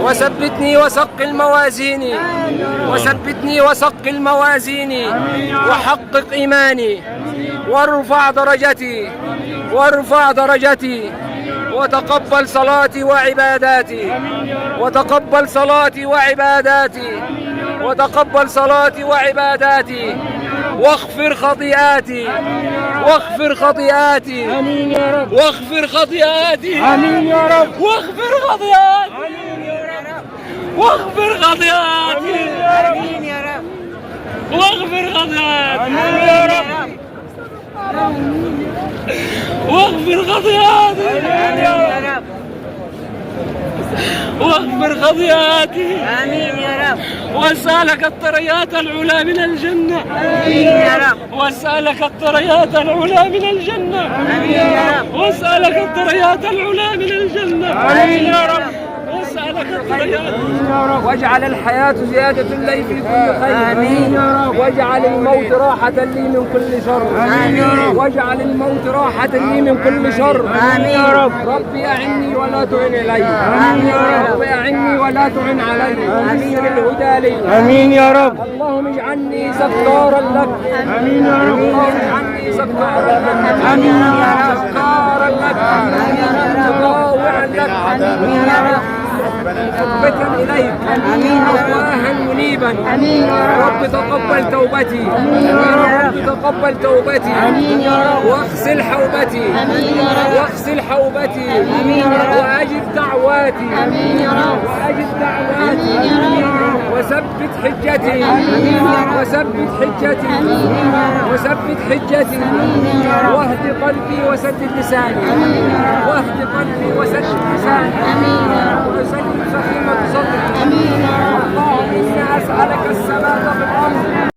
وثبتني وثقل موازيني، وثبتني وثقل موازيني، وحقق إيماني، وارفع درجتي، وارفع درجتي، وتقبل صلاتي وعباداتي، وتقبل صلاتي وعباداتي، وتقبل صلاتي وعباداتي، واغفر خطيئاتي، واغفر خطيئاتي، آمين يا رب. واغفر خطيئاتي، آمين يا رب. واغفر خطيئاتي، آمين يا رب. واغفر خطيئاتي، آمين يا رب. واغفر خطيئاتي، آمين يا رب. واغفر خطيئاتي، آمين يا رب. واغفر خطيئاتي، آمين يا رب. واسألك الطريات العلى من الجنة، آمين يا رب. واسألك الطريات العلى من الجنة، آمين يا رب. واسألك الطريات العلى من الجنة، آمين يا رب. واسألك الطريات، واجعل الحياة زيادة لي في كل خير، آمين يا رب. واجعل الموت راحة لي من كل شر، آمين يا رب. واجعل الموت راحة لي من كل شر، آمين يا رب. ربي أعني ولا تعن علي، آمين يا رب. ربي أعني ولا تعن علي، يسر الهدى لي، آمين يا رب. اللهم اجعلني ستارا لك، آمين يا رب. اللهم اجعلني ستارا لك، آمين يا رب. ستارا لك، مطاوعا لك، آمين يا رب. محبة إليك، أواها منيبا، رب تقبل توبتي، رب تقبل توبتي، واغسل حوبتي، واغسل حوبتي، وأجب دعواتي، وأجب دعواتي، وثبت حجتي، وثبت حجتي، وثبت حجتي، واهد قلبي وسدد لساني، واهد قلبي وسدد لساني، وسدد سخيمة صدري، اللهم إني أسألك الثبات في الأمر.